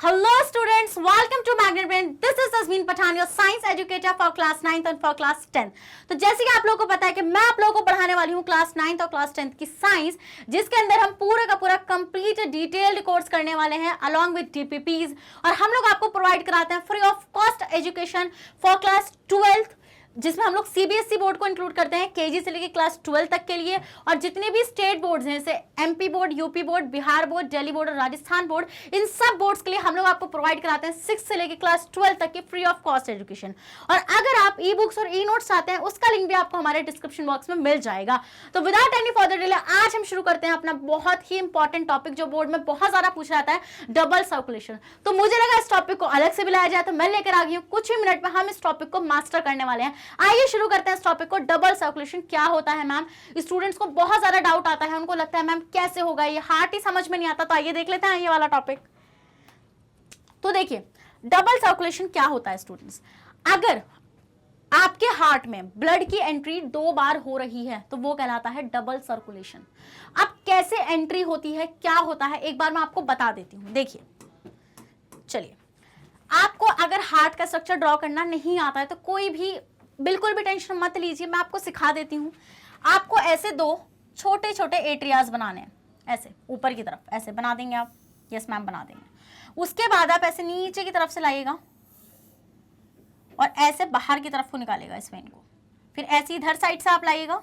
Hello students, welcome to Magnet Brain. This is Azmeen Pathan, your science educator for class 9th and for class 10th. तो जैसे कि आप लोगों को पता है कि मैं आप लोगों को पढ़ाने वाली हूँ क्लास 9th और क्लास 10th की साइंस, जिसके अंदर हम पूरा का पूरा कंप्लीट डिटेल्ड कोर्स करने वाले हैं अलॉन्ग विद DPPs, और हम लोग आपको प्रोवाइड कराते हैं free of cost education for class 12th, जिसमें हम लोग CBSE बोर्ड को इंक्लूड करते हैं KG से लेकर क्लास 12 तक के लिए, और जितने भी स्टेट बोर्ड्स हैं जैसे MP board, UP board, Bihar board, Delhi board और राजस्थान बोर्ड, इन सब बोर्ड्स के लिए हम लोग आपको प्रोवाइड कराते हैं 6 से लेकर क्लास 12 तक की फ्री ऑफ कॉस्ट एजुकेशन। और अगर आप ई बुक्स और ई नोट्स चाहते हैं, उसका लिंक भी आपको हमारे डिस्क्रिप्शन बॉक्स में मिल जाएगा। तो विदाउट एनी फर्दर डिले आज हम शुरू करते हैं अपना बहुत ही इंपॉर्टेंट टॉपिक, जो बोर्ड में बहुत ज्यादा पूछा जाता है, डबल सर्कुलेशन। तो मुझे लगा इस टॉपिक को अलग से भी लाया जाए, तो मैं लेकर आ गई हूँ। कुछ ही मिनट में हम इस टॉपिक को मास्टर करने वाले हैं। आइए शुरू करते हैं इस टॉपिक को। डबल सर्कुलेशन क्या होता है मैम? स्टूडेंट्स को बहुत ज्यादा डाउट आता है, उनको लगता है मैम कैसे होगा ये, हार्ट ही समझ में नहीं आता। तो आइए देख लेते हैं ये वाला टॉपिक। तो देखिए डबल सर्कुलेशन क्या होता है स्टूडेंट्स। अगर आपके हार्ट में ब्लड की एंट्री 2 बार हो रही है तो वो कहलाता है डबल सर्कुलेशन। अब कैसे एंट्री होती है, क्या होता है, एक बार मैं आपको बता देती हूं। देखिए चलिए, आपको अगर हार्ट का स्ट्रक्चर ड्रॉ करना नहीं आता है तो कोई भी बिल्कुल भी टेंशन मत लीजिए, मैं आपको सिखा देती हूँ। आपको ऐसे 2 छोटे छोटे एट्रियाज बनाने हैं, ऐसे ऊपर की तरफ ऐसे बना देंगे आप। यस मैम बना देंगे। उसके बाद आप ऐसे नीचे की तरफ से लाइएगा और ऐसे बाहर की तरफ को निकालेगा इस वेन को। फिर ऐसे इधर साइड से आप लाइएगा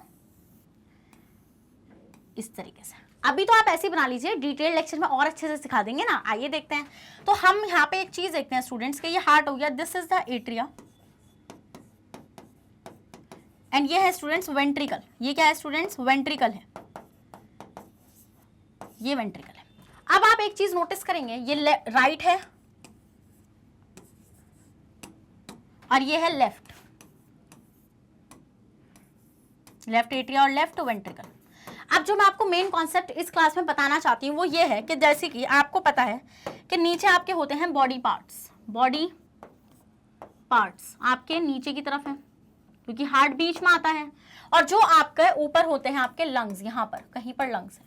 इस तरीके से। अभी तो आप ऐसे ही बना लीजिए, डिटेल लेक्चर में और अच्छे से सिखा देंगे ना। आइए देखते हैं। तो हम यहाँ पे एक चीज देखते हैं स्टूडेंट्स के, ये हार्ट हो गया, this is the atria, and ये है स्टूडेंट्स वेंट्रिकल। ये क्या है स्टूडेंट्स? वेंट्रिकल है, ये वेंट्रिकल है। अब आप एक चीज नोटिस करेंगे, ये राइट है और ये है लेफ्ट, लेफ्ट एट्रिया और लेफ्ट वेंट्रिकल। अब जो मैं आपको मेन कॉन्सेप्ट इस क्लास में बताना चाहती हूँ वो ये है कि जैसे कि आपको पता है कि नीचे आपके होते हैं बॉडी पार्ट्स, बॉडी पार्ट्स आपके नीचे की तरफ हैं क्योंकि हार्ट बीच में आता है, और जो आपके ऊपर होते हैं आपके लंग्स, यहाँ पर कहीं पर लंग्स है।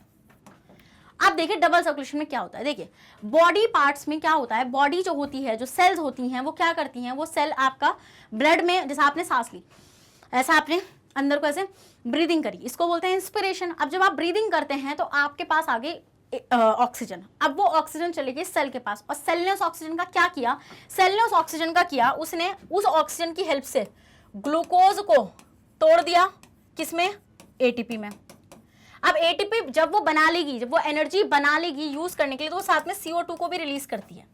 अब देखिए डबल सर्कुलेशन में क्या होता है। देखिए बॉडी पार्ट्स में क्या होता है, बॉडी जो होती है, जो सेल्स होती हैं, वो क्या करती हैं, वो सेल आपका ब्लड में, जैसे आपने सांस ली, ऐसा आपने अंदर को ऐसे ब्रीदिंग करी, इसको बोलते हैं इंस्पिरेशन। अब जब आप ब्रीदिंग करते हैं तो आपके पास आ गई ऑक्सीजन। अब वो ऑक्सीजन चली गई सेल के पास, और सेल ने उस ऑक्सीजन का क्या किया, सेल ने उस ऑक्सीजन का किया, उसने उस ऑक्सीजन की हेल्प से ग्लूकोज को तोड़ दिया, किसमें? ATP में। अब ATP जब वो बना लेगी, जब वो एनर्जी बना लेगी यूज करने के लिए, तो वो साथ में CO2 को भी रिलीज करती है।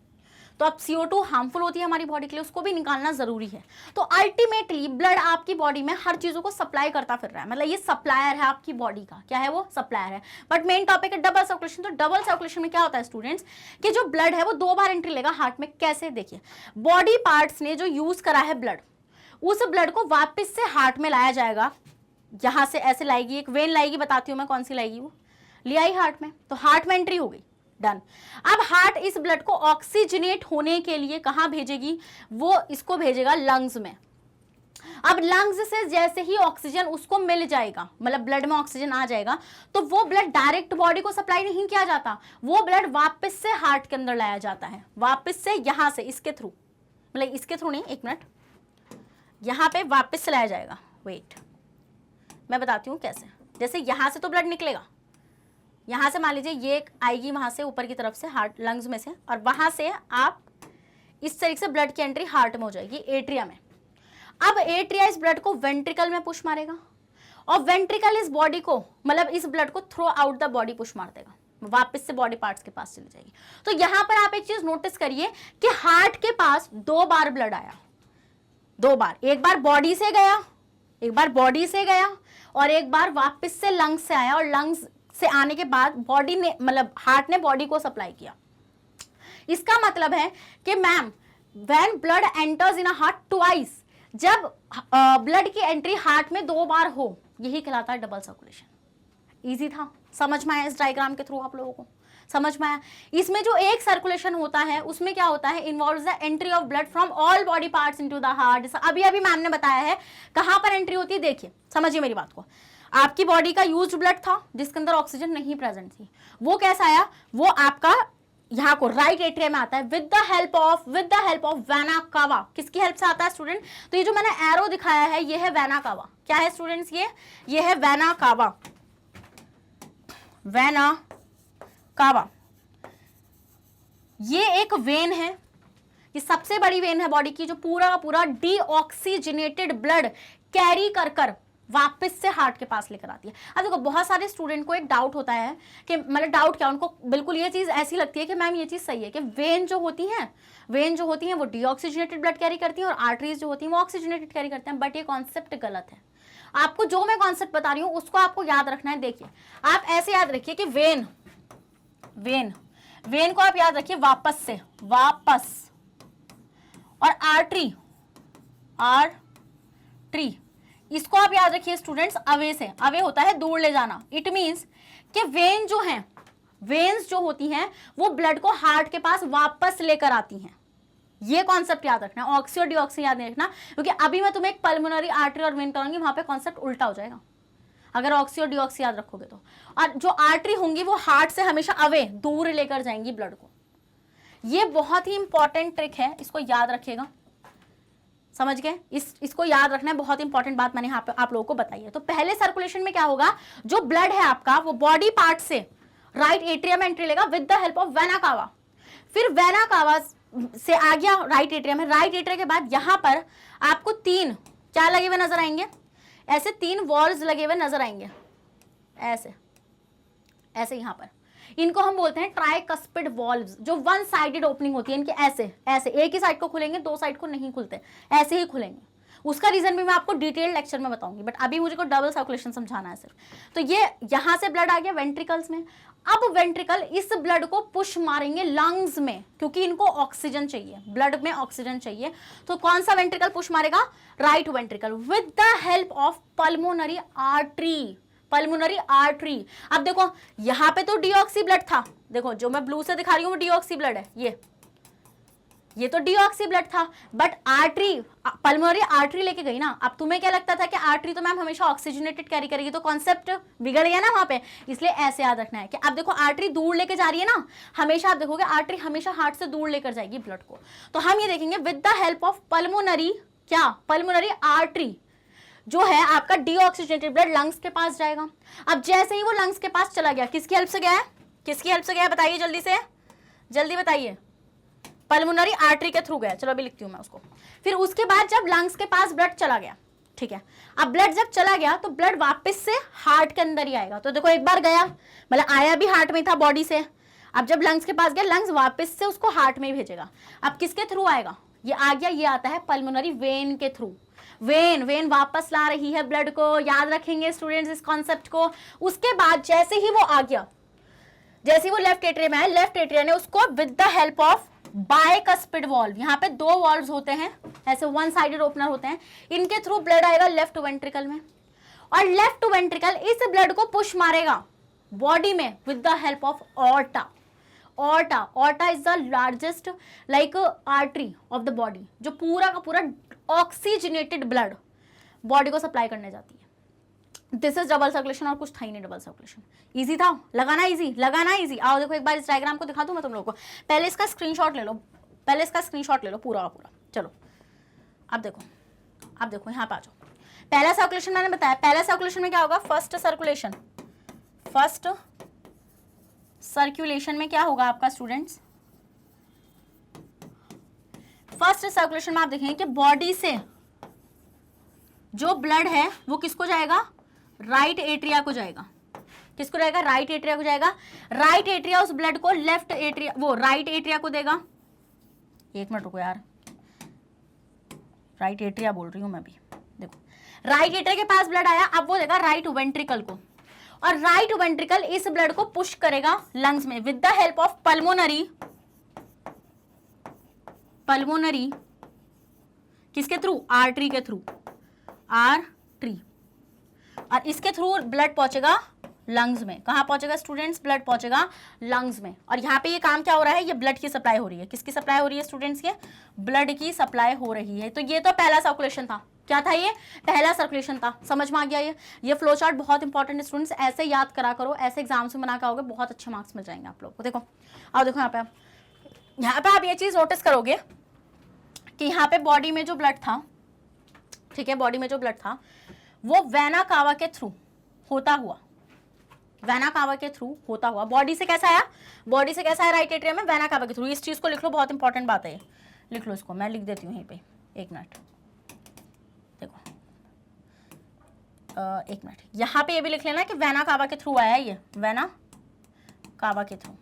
तो अब CO2 हार्मफुल होती है हमारी बॉडी के लिए, उसको भी निकालना जरूरी है। तो अल्टीमेटली ब्लड आपकी बॉडी में हर चीजों को सप्लाई करता फिर रहा है, मतलब ये सप्लायर है आपकी बॉडी का। क्या है वो? सप्लायर है। बट मेन टॉपिक है डबल सर्कुलेशन। तो डबल सर्कुलेशन में क्या होता है स्टूडेंट्स कि जो ब्लड है वो 2 बार एंट्री लेगा हार्ट में। कैसे? देखिए बॉडी पार्ट्स ने जो यूज करा है ब्लड, उस ब्लड को वापस से हार्ट में लाया जाएगा। यहां से ऐसे लाएगी, एक वेन लाएगी, बताती हूं मैं कौन सी लाएगी, वो ले आई हार्ट में, तो हार्ट में एंट्री हो गई, डन। अब हार्ट इस ब्लड को ऑक्सीजनेट होने के लिए कहां भेजेगी, वो इसको भेजेगा लंग्स में। अब लंग्स से जैसे ही ऑक्सीजन उसको मिल जाएगा, मतलब ब्लड में ऑक्सीजन आ जाएगा, तो वो ब्लड डायरेक्ट बॉडी को सप्लाई नहीं किया जाता, वो ब्लड वापस से हार्ट के अंदर लाया जाता है, वापस से यहां से, इसके थ्रू, मतलब इसके थ्रू नहीं, एक मिनट, यहां पे वापस से लाया जाएगा। वेट, मैं बताती हूँ कैसे। जैसे यहां से तो ब्लड निकलेगा, यहां से मान लीजिए ये आएगी वहां से ऊपर की तरफ से हार्ट लंग्स में से, और वहां से आप इस तरीके से ब्लड की एंट्री हार्ट में हो जाएगी, एट्रिया में। अब एट्रिया इस ब्लड को वेंट्रिकल में पुश मारेगा, और वेंट्रिकल इस बॉडी को, मतलब इस ब्लड को through out the body push मार देगा, वापस से बॉडी पार्ट्स के पास चली जाएगी। तो यहां पर आप एक चीज नोटिस करिए कि हार्ट के पास 2 बार ब्लड आया, 2 बार, एक बार बॉडी से गया, एक बार बॉडी से गया, और एक बार वापस से लंग्स से आया, और लंग्स से आने के बाद बॉडी ने, मतलब हार्ट ने बॉडी को सप्लाई किया। इसका मतलब है कि ma'am when blood enters in a heart twice, जब ब्लड की एंट्री हार्ट में 2 बार हो, यही कहलाता है डबल सर्कुलेशन। इजी था, समझ में आया इस डायग्राम के थ्रू आप लोगों को? समझ में आया? इसमें जो एक सर्कुलेशन होता है उसमें क्या होता है, involves the entry of blood from all body parts into the heart. जैसा अभी अभी मैम ने बताया है, कहां पर एंट्री होती है, देखिए समझिए मेरी बात को। आपकी बॉडी का यूज्ड ब्लड था जिसके अंदर ऑक्सीजन नहीं प्रेजेंट थी, वो कैसा आया, वो आपका यहाँ को राइट एट्रिया में आता है with the help of vena cava. किसकी हेल्प से आता है स्टूडेंट? तो ये जो मैंने एरो दिखाया है ये है वेना कावा। क्या है स्टूडेंट्स? ये है वेना कावा। वेना कावा ये एक वेन है, ये सबसे बड़ी वेन है बॉडी की, जो पूरा का पूरा डीऑक्सीजनेटेड ब्लड कैरी कर कर वापस से हार्ट के पास लेकर आती है। अब देखो बहुत सारे स्टूडेंट को एक डाउट होता है कि मतलब डाउट क्या, उनको बिल्कुल ये चीज ऐसी लगती है कि मैम ये चीज सही है कि वेन जो होती हैं वो डीऑक्सीजनेटेड ब्लड कैरी करती हैं और आर्टरीज जो होती हैं वो ऑक्सीजनेटेड कैरी करते हैं, बट ये कॉन्सेप्ट गलत है। आपको जो मैं कॉन्सेप्ट बता रही हूँ उसको आपको याद रखना है। देखिए आप ऐसे याद रखिए कि वेन को आप याद रखिए वापस, और आर्टरी इसको आप याद रखिए स्टूडेंट्स अवे से। अवे होता है दूर ले जाना। इट मींस कि वेन्स जो होती हैं वो ब्लड को हार्ट के पास वापस लेकर आती हैं। ये कॉन्सेप्ट याद रखना, ऑक्सी और डीऑक्सी याद नहीं रखना, क्योंकि अभी मैं तुम्हें एक पल्मोनरी आर्टरी और वेन कराऊंगी, वहां पे कॉन्सेप्ट उल्टा हो जाएगा अगर ऑक्सी और डीऑक्सी याद रखोगे तो। और जो आर्टरी होंगी वो हार्ट से हमेशा अवे दूर लेकर जाएंगी ब्लड को। ये बहुत ही इंपॉर्टेंट ट्रिक है, इसको याद रखिएगा। समझ गए? इसको याद रखना है, बहुत इंपॉर्टेंट बात मैंने यहाँ पे आप लोगों को बताई है। तो पहले सर्कुलेशन में क्या होगा, जो ब्लड है आपका वो बॉडी पार्ट से राइट एट्रिया में एंट्री लेगा with the help of vena cava. फिर वेना कावा से आ गया राइट एट्रिया में। राइट एट्रिया के बाद यहाँ पर आपको 3 क्या लगे हुए नजर आएंगे, ऐसे 3 वॉल्व्स लगे हुए नजर आएंगे, ऐसे यहाँ पर। इनको हम बोलते हैं ट्राइकस्पिड वॉल्व्स, जो वन साइडेड ओपनिंग होती है इनके। ऐसे एक ही साइड को खुलेंगे, 2 साइड को नहीं खुलते, ऐसे ही खुलेंगे। उसका रीजन भी मैं आपको डिटेल लेक्चर में बताऊंगी, बट अभी मुझे को डबल सर्कुलेशन समझाना है सिर्फ। तो ये यहां से ब्लड आ गया वेंट्रिकल्स में। अब वेंट्रिकल इस ब्लड को पुश मारेंगे लंग्स में, क्योंकि इनको ऑक्सीजन चाहिए, ब्लड में ऑक्सीजन चाहिए। तो कौन सा वेंट्रिकल पुश मारेगा? Right ventricle with the help of pulmonary artery. अब देखो यहां पे तो डीऑक्सी ब्लड था, देखो जो मैं ब्लू से दिखा रही हूं वो डीऑक्सी ब्लड है, ये तो डीऑक्सी ब्लड था, बट आर्टरी पल्मोनरी आर्टरी लेके गई ना। अब तुम्हें क्या लगता था कि आर्टरी तो मैम हमेशा ऑक्सीजनेटेड कैरी करेगी, तो कॉन्सेप्ट बिगड़ गया ना वहां पे। इसलिए ऐसे याद रखना है कि अब देखो आर्टरी दूर लेके जा रही है ना, हमेशा आप देखोगे आर्टरी हमेशा हार्ट से दूर लेकर जाएगी ब्लड को। तो हम ये देखेंगे with the help of pulmonary artery जो है आपका डीऑक्सीजनेटेड ब्लड लंग्स के पास जाएगा। अब जैसे ही वो लंग्स के पास चला गया, किसकी हेल्प से गया है बताइए जल्दी बताइए। पल्मोनरी आर्टरी के थ्रू गया, चलो अभी लिखती हूं मैं उसको। फिर उसके बाद जब लंग्स के पास ब्लड चला गया, ठीक है, अब ब्लड जब चला गया तो ब्लड वापस से हार्ट के अंदर ही आएगा। तो देखो एक बार गया, मतलब आया भी हार्ट में था बॉडी से, अब जब लंग्स के पास गया, लंग्स वापस से उसको हार्ट में ही भेजेगा। अब किसके थ्रू आएगा? ये आ गया, ये आता है पल्मोनरी वेन के थ्रू। वेन वापस ला रही है ब्लड को, याद रखेंगे स्टूडेंट्स इस कॉन्सेप्ट को। उसके बाद जैसे ही वो आ गया, जैसे ही वो लेफ्ट एट्रिया में आया, लेफ्ट एट्रिया ने उसको with the help of bicuspid valve, यहाँ पे 2 वॉल्व्स होते हैं, ऐसे वन साइडेड ओपनर होते हैं, इनके थ्रू ब्लड आएगा लेफ्ट वेंट्रिकल में, और लेफ्ट वेंट्रिकल इस ब्लड को पुश मारेगा बॉडी में with the help of aorta is the largest like artery of the body, जो पूरा का पूरा ऑक्सीजनेटेड ब्लड बॉडी को सप्लाई करने जाती है। दिस इज डबल सर्कुलेशन, और कुछ था ही नहीं डबल सर्कुलेशन। इजी था, लगाना इजी। आओ देखो एक बार इस डायग्राम को दिखा दूं मैं तुम लोगों को। पहले इसका स्क्रीनशॉट ले लो, पूरा का पूरा। चलो अब देखो यहाँ पे आ जाओ। पहला सर्कुलेशन मैंने बताया, पहला सर्कुलेशन में क्या होगा? फर्स्ट सर्कुलेशन में क्या होगा आपका स्टूडेंट्स? फर्स्ट सर्कुलेशन में आप देखेंगे कि बॉडी से जो ब्लड है वो किसको जाएगा? राइट एट्रिया को जाएगा। किसको जाएगा? राइट एट्रिया को जाएगा। राइट एट्रिया उस ब्लड को लेफ्ट एट्रिया, वो राइट एट्रिया को देगा। एक मिनट रुको यार, राइट एट्रिया बोल रही हूं मैं भी। देखो राइट एट्रिया के पास ब्लड आया, अब वो देगा राइट वेंट्रिकल को, और राइट वेंट्रिकल इस ब्लड को पुश करेगा लंग्स में with the help of pulmonary किसके थ्रू? आर्टरी के थ्रू, आर्टरी, और इसके थ्रू ब्लड पहुंचेगा लंग्स में। कहां पहुंचेगा स्टूडेंट्स? ब्लड पहुंचेगा लंग्स में। और यहाँ पे ये काम क्या हो रहा है? ये ब्लड की सप्लाई हो रही है। किसकी सप्लाई हो रही है स्टूडेंट्स? के ब्लड की सप्लाई हो रही है। तो ये तो पहला सर्कुलेशन था, क्या था ये? पहला सर्कुलेशन था। समझ में आ गया? ये फ्लो चार्ट बहुत इंपॉर्टेंट स्टूडेंट्स, ऐसे याद करा करो, ऐसे एग्जाम्स में बना के आओगे, बहुत अच्छे मार्क्स मिल जाएंगे आप लोग को। देखो आओ देखो यहाँ पे आप ये चीज नोटिस करोगे कि यहाँ पे बॉडी में जो ब्लड था, ठीक है, बॉडी में जो ब्लड था वो वेना कावा के थ्रू होता हुआ, वेना कावा के थ्रू होता हुआ बॉडी से कैसा आया? बॉडी से कैसा है राइट एट्रियम में? वेना कावा के थ्रू। इस चीज को लिख लो, बहुत इंपॉर्टेंट बात है ये, लिख लो इसको, मैं लिख देती हूँ यहीं पे, एक मिनट। देखो एक मिनट, यहाँ पे ये भी लिख लेना कि वेना कावा के थ्रू आया, ये वेना कावा के थ्रू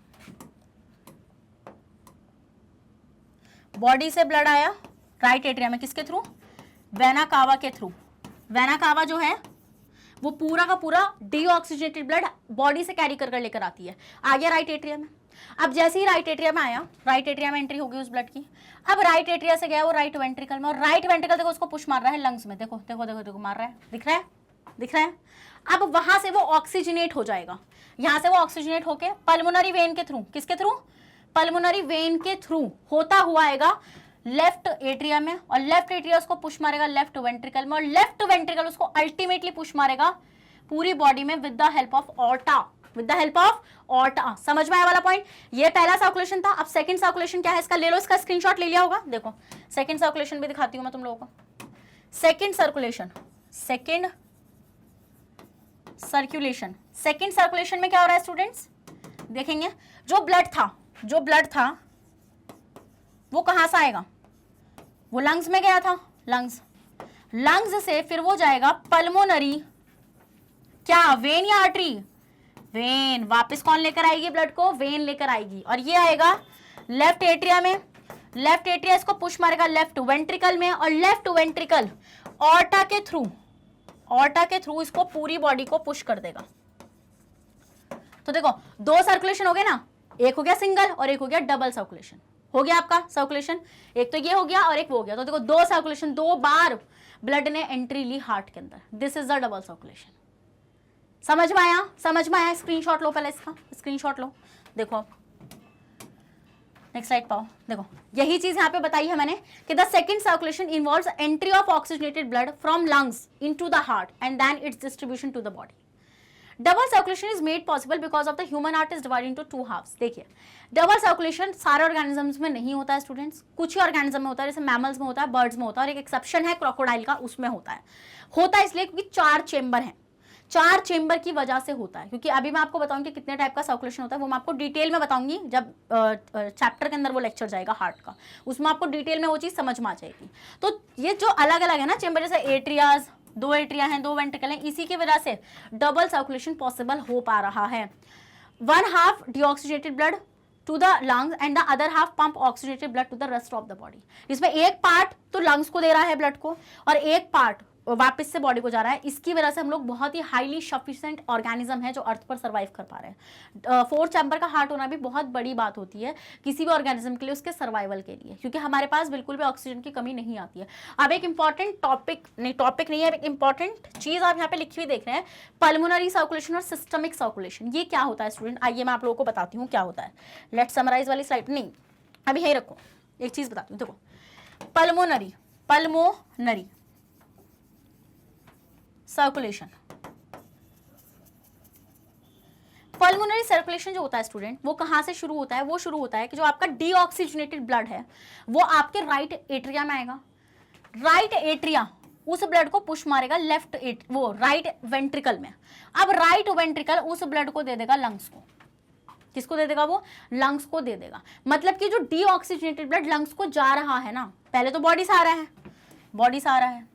बॉडी से ब्लड आया राइट एट्रियम में, किसके थ्रू? वेना कावा के थ्रू। वेना कावा जो है वो पूरा का पूरा डीऑक्सीजनेटेड ब्लड बॉडी से कैरी कर लेकर आती है, आ गया राइट एट्रियम में। अब जैसे ही राइट एट्रियम में आया, राइट एट्रियम में एंट्री होगी उस ब्लड की। अब राइट एट्रिया से गया वो राइट वेंट्रिकल में, और राइट वेंट्रिकल देखो उसको पुश मार रहा है लंग्स में, देखो देखो देखो देखो मार रहा है, दिख रहा है? दिख रहा है? अब वहां से वो ऑक्सीजनेट हो जाएगा, यहां से वो ऑक्सीजनेट होके पल्मोनरी वेन के थ्रू, किसके थ्रू? पल्मोनरी वेन के थ्रू होता हुआ आएगा लेफ्ट एट्रिया में, और लेफ्ट एट्रिया उसको पुश मारेगा लेफ्ट वेंट्रिकल में, और लेफ्ट वेंट्रिकल उसको अल्टीमेटली पुश मारेगा पूरी बॉडी में with the help of aorta, with the help of aorta. समझ में आया वाला पॉइंट? ये पहला सर्कुलेशन था। अब सेकंड सर्कुलेशन क्या है इसका? ले लो, इसका स्क्रीनशॉट ले लिया होगा। देखो सेकंड सर्कुलेशन भी दिखाती हूं मैं तुम लोगों को। Second circulation, second circulation, second circulation में क्या हो रहा है स्टूडेंट्स? देखेंगे जो ब्लड था, जो ब्लड था वो कहां से आएगा? वो लंग्स में गया था, लंग्स, लंग्स से फिर वो जाएगा पल्मोनरी, क्या वेन या आर्टरी? वेन। वापस कौन लेकर आएगी ब्लड को? वेन लेकर आएगी, और ये आएगा लेफ्ट एट्रिया में, लेफ्ट एट्रिया इसको पुश मारेगा लेफ्ट वेंट्रिकल में, और लेफ्ट वेंट्रिकल ऑर्टा के थ्रू, ऑर्टा के थ्रू इसको पूरी बॉडी को पुश कर देगा। तो देखो दो सर्कुलेशन हो गए ना, एक हो गया सिंगल और एक हो गया डबल सर्कुलेशन। हो गया आपका सर्कुलेशन, एक तो ये हो गया और एक वो हो गया। तो देखो दो सर्कुलेशन, दो बार ब्लड ने एंट्री ली हार्ट के अंदर, this is the double circulation. समझ में आया? समझ में आया? स्क्रीनशॉट लो पहले, इसका स्क्रीनशॉट लो। देखो नेक्स्ट स्लाइड पाओ। देखो यही चीज यहाँ पे बताई है मैंने कि the second circulation involves entry of oxygenated blood from lungs into the heart and then its distribution to the body. Double circulation is made possible because of the human heart is divided into two halves. देखिए double circulation सारे organisms में नहीं होता है students, कुछ ही organism में होता है, जैसे मैमल्स में होता है, बर्ड्स में होता है, और एक एक्सेप्शन है क्रोकोडाइल का, उसमें होता है। होता है इसलिए क्योंकि 4 चेंबर हैं, 4 चेंबर की वजह से होता है। क्योंकि अभी मैं आपको बताऊंगी कितने टाइप का सर्कुलेशन होता है, वो मैं आपको डिटेल में बताऊंगी जब चैप्टर के अंदर वो लेक्चर जाएगा हार्ट का, उसमें आपको डिटेल में वो चीज समझ में आ जाएगी। तो ये जो अलग अलग है ना चेंबर, जैसे एट्रियाज, 2 एट्रिया हैं, 2 वेंट्रिकल हैं, इसी की वजह से डबल सर्कुलेशन पॉसिबल हो पा रहा है। 1 half deoxygenated blood to the lungs and the other half pump oxygenated blood to the rest of the body. इसमें एक पार्ट तो लंग्स को दे रहा है ब्लड को, और एक पार्ट वापस से बॉडी को जा रहा है। इसकी वजह से हम लोग बहुत ही हाईली सफिशिएंट ऑर्गेनिज्म है जो अर्थ पर सर्वाइव कर पा रहे हैं। 4 चैम्बर का हार्ट होना भी बहुत बड़ी बात होती है किसी भी ऑर्गेनिज्म के लिए, उसके सर्वाइवल के लिए, क्योंकि हमारे पास बिल्कुल भी ऑक्सीजन की कमी नहीं आती है। अब एक इंपॉर्टेंट टॉपिक नहीं है, एक इंपॉर्टेंट चीज आप यहाँ पे लिखी हुई देख रहे हैं, पल्मोनरी सर्कुलेशन और सिस्टमिक सर्कुलेशन। ये क्या होता है स्टूडेंट? आइए मैं आप लोगों को बताती हूँ क्या होता है। लेट्स समराइज वाली स्लाइड नहीं, अभी यही रखो, एक चीज बताती हूँ। देखो pulmonary, pulmonary circulation, pulmonary circulation जो होता है स्टूडेंट, वो कहां से शुरू होता है? वो शुरू होता है कि जो आपका डीऑक्सीजनेटेड ब्लड है वो आपके राइट एट्रिया में आएगा। राइट एट्रिया उस ब्लड को पुश मारेगा लेफ्ट वो राइट वेंट्रिकल में। अब राइट वेंट्रिकल उस ब्लड को दे देगा लंग्स को। किसको दे देगा? वो लंग्स को दे देगा। मतलब कि जो डीऑक्सीजनेटेड ब्लड लंग्स को जा रहा है ना, पहले तो बॉडी से आ रहा है, बॉडी से आ रहा है,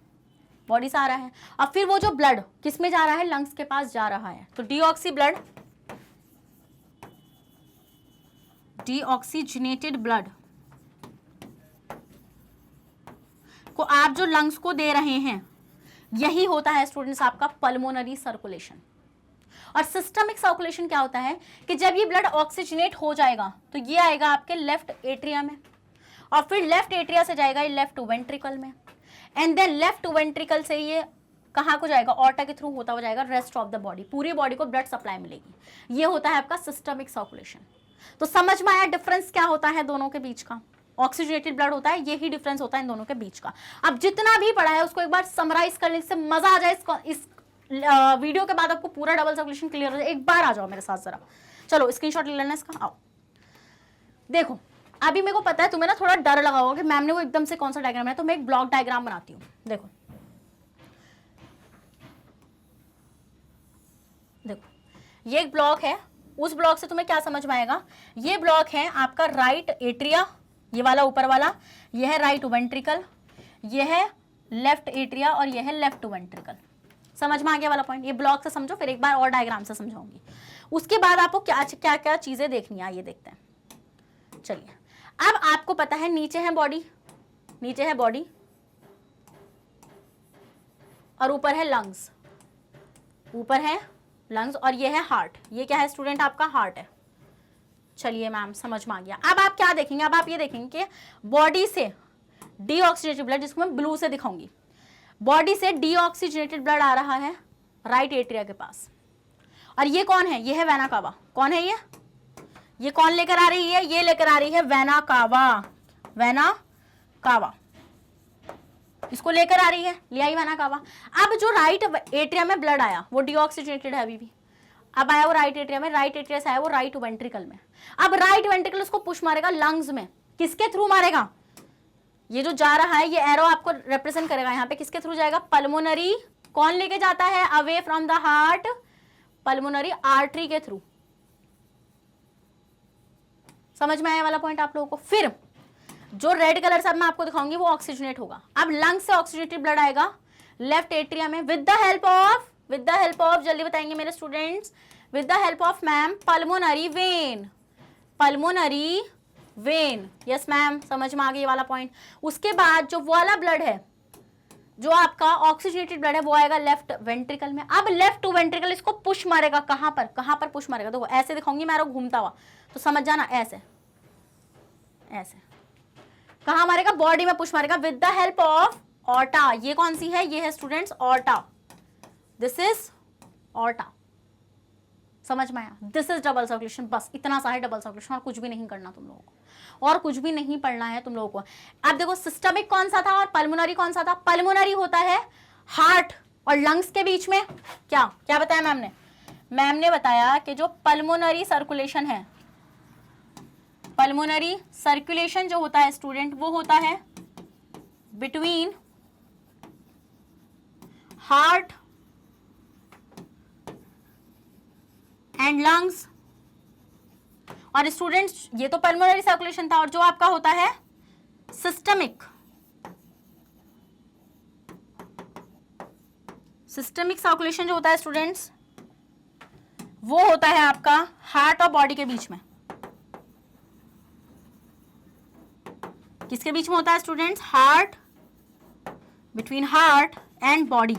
बॉडी से आ रहा है, अब फिर वो जो ब्लड किस में जा रहा है? लंग्स के पास जा रहा है। तो डीऑक्सी ब्लड, डीऑक्सीजनेटेड ब्लड को आप जो लंग्स को दे रहे हैं, यही होता है स्टूडेंट्स आपका पल्मोनरी सर्कुलेशन। और सिस्टमिक सर्कुलेशन क्या होता है कि जब ये ब्लड ऑक्सीजनेट हो जाएगा तो ये आएगा आपके लेफ्ट एट्रिया में, और फिर लेफ्ट एट्रिया से जाएगा ये लेफ्ट वेंट्रिकल में, एंड देन लेफ्ट वेंट्रिकल से ये कहाँ को जाएगा? ऑर्टा के थ्रू होता हुआ जाएगा रेस्ट ऑफ द बॉडी, पूरी बॉडी को ब्लड सप्लाई मिलेगी। ये होता है आपका सिस्टमिक सर्कुलेशन। तो समझ में आया डिफरेंस क्या होता है दोनों के बीच का? ऑक्सीजनेटेड ब्लड होता है, यही डिफरेंस होता है इन दोनों के बीच का। अब जितना भी पढ़ा है उसको एक बार समराइज करने से मजा आ जाए, इस वीडियो के बाद आपको पूरा डबल सर्कुलेशन क्लियर हो जाए। एक बार आ जाओ मेरे साथ जरा, चलो स्क्रीनशॉट ले लेना इसका। आओ देखो, अभी मेरे को पता है तुम्हें ना थोड़ा डर लगा होगा कि मैम ने वो एकदम से कौन सा डायग्राम है, तो मैं एक ब्लॉक डायग्राम बनाती हूँ। देखो देखो ये एक ब्लॉक है, उस ब्लॉक से तुम्हें क्या समझ में आएगा, ये ब्लॉक है आपका राइट एट्रिया, ये वाला ऊपर वाला, ये है राइट वेंट्रिकल, ये है लेफ्ट एट्रिया और ये है लेफ्ट वेंट्रिकल। समझ में आ गया वाला पॉइंट? ये ब्लॉक से समझो, फिर एक बार और डायग्राम से समझाऊंगी। उसके बाद आपको क्या क्या क्या चीजें देखनी है ये देखते हैं। चलिए, अब आपको पता है नीचे है बॉडी, नीचे है बॉडी और ऊपर है लंग्स, ऊपर है लंग्स और ये है हार्ट। ये क्या है स्टूडेंट? आपका हार्ट है। चलिए मैम समझ में आ गया। अब आप क्या देखेंगे, अब आप ये देखेंगे कि बॉडी से डीऑक्सीजनेटेड ब्लड, जिसको मैं ब्लू से दिखाऊंगी, बॉडी से डीऑक्सीजनेटेड ब्लड आ रहा है राइट एट्रिया के पास। और ये कौन है? ये है वेना कावा। कौन है ये कौन लेकर आ रही है? ये लेकर आ रही है वेना कावा। वेना कावा इसको लेकर आ रही है, ले आई वेना कावा। अब जो राइट एट्रिया में ब्लड आया वो डीऑक्सीजनेटेड है अभी भी, अब आया वो राइट एट्रिया में, राइट एट्रिया से आया वो राइट वेंट्रिकल में। अब राइट वेंट्रिकल उसको पुश मारेगा लंग्स में। किसके थ्रू मारेगा? ये जो जा रहा है ये एरो आपको रिप्रेजेंट करेगा यहाँ पे, किसके थ्रू जाएगा? पल्मोनरी। कौन लेके जाता है away from the heart? Pulmonary artery के थ्रू। समझ में आया वाला पॉइंट आप लोगों को? फिर जो रेड कलर से मैं आपको दिखाऊंगी वो ऑक्सीजनेट होगा। अब लंग्स से ऑक्सीजनेटेड ब्लड आएगा लेफ्ट एट्रिया में विद द हेल्प ऑफ जल्दी बताएंगे मेरे students, with the help of ma'am pulmonary vein. Pulmonary vein, yes ma'am, समझ में आ गया वाला पॉइंट। उसके बाद जो वाला ब्लड है, जो आपका ऑक्सीजनेटेड ब्लड है, वो आएगा लेफ्ट वेंट्रिकल में। अब लेफ्ट वेंट्रिकल इसको पुश मारेगा। कहां पर पुश मारेगा? देखो ऐसे दिखाऊंगी मैं घूमता हुआ, तो समझ जाना। ऐसे ऐसे कहां मारेगा? बॉडी में पुश मारेगा with the help of aorta. ये कौन सी है? ये है students aorta. This is aorta. समझ में आया? This is double circulation. बस इतना सा है डबल सर्कुलेशन, और कुछ भी नहीं करना तुम लोगों को, और कुछ भी नहीं पढ़ना है तुम लोगों को। अब देखो सिस्टमिक कौन सा था और पल्मोनरी कौन सा था? पल्मोनरी होता है हार्ट और लंग्स के बीच में। क्या क्या बताया मैम ने? मैम ने बताया कि जो पल्मोनरी सर्कुलेशन है, पल्मोनरी सर्कुलेशन जो होता है स्टूडेंट, वो होता है बिटवीन हार्ट एंड लंग्स। और स्टूडेंट्स ये तो पल्मोनरी सर्कुलेशन था, और जो आपका होता है सिस्टमिक सर्कुलेशन जो होता है स्टूडेंट्स, वो होता है आपका हार्ट और बॉडी के बीच में। किसके बीच में होता है students? Heart, between heart and body.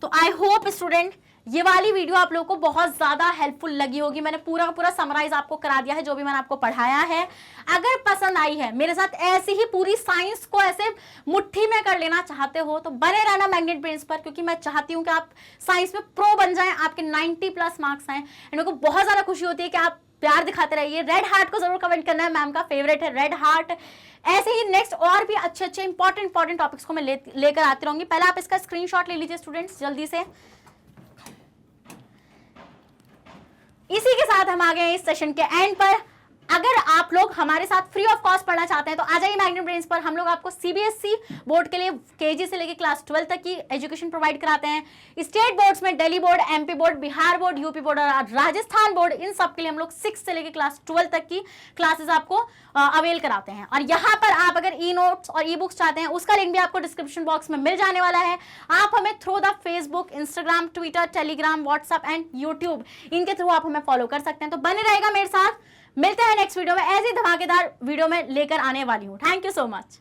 तो आई होप स्टूडेंट ये वाली वीडियो आप लोगों को बहुत ज्यादा हेल्पफुल लगी होगी। मैंने पूरा समराइज आपको करा दिया है जो भी मैंने आपको पढ़ाया है। अगर पसंद आई है, मेरे साथ ऐसी ही पूरी साइंस को ऐसे मुट्ठी में कर लेना चाहते हो, तो बने रहना मैग्नेट ब्रेन्स पर, क्योंकि मैं चाहती हूं कि आप साइंस में प्रो बन जाएं, आपके 90+ मार्क्स आए। एंड मेरे को बहुत ज्यादा खुशी होती है कि आप प्यार दिखाते रहिए। रेड हार्ट को जरूर कमेंट करना है, मैम का फेवरेट है रेड हार्ट। ऐसे ही नेक्स्ट और भी अच्छे इंपॉर्टेंट टॉपिक्स को मैं लेकर आती रहूंगी। पहले आप इसका स्क्रीनशॉट ले लीजिए स्टूडेंट्स जल्दी से। इसी के साथ हम आ गए इस सेशन के एंड पर। अगर आप लोग हमारे साथ फ्री ऑफ कॉस्ट पढ़ना चाहते हैं तो आ जाइए मैग्नेट ब्रेन्स पर। हम लोग आपको सीबीएसई बोर्ड के लिए केजी से लेकर क्लास 12 तक की एजुकेशन प्रोवाइड कराते हैं। स्टेट बोर्ड्स में Delhi board, MP board, Bihar board, UP board और राजस्थान बोर्ड, इन सब के लिए हम लोग 6 से लेकर क्लास 12 तक की क्लासेस आपको अवेल कराते हैं। और यहाँ पर आप अगर ई नोट्स और ई बुक्स चाहते हैं, उसका लिंक भी आपको डिस्क्रिप्शन बॉक्स में मिल जाने वाला है। आप हमें through the Facebook, Instagram, Twitter, Telegram, WhatsApp and YouTube, इनके थ्रू आप हमें फॉलो कर सकते हैं। तो बने रहेगा मेरे साथ। मिलते हैं नेक्स्ट वीडियो में, ऐसी धमाकेदार वीडियो में लेकर आने वाली हूँ। Thank you so much.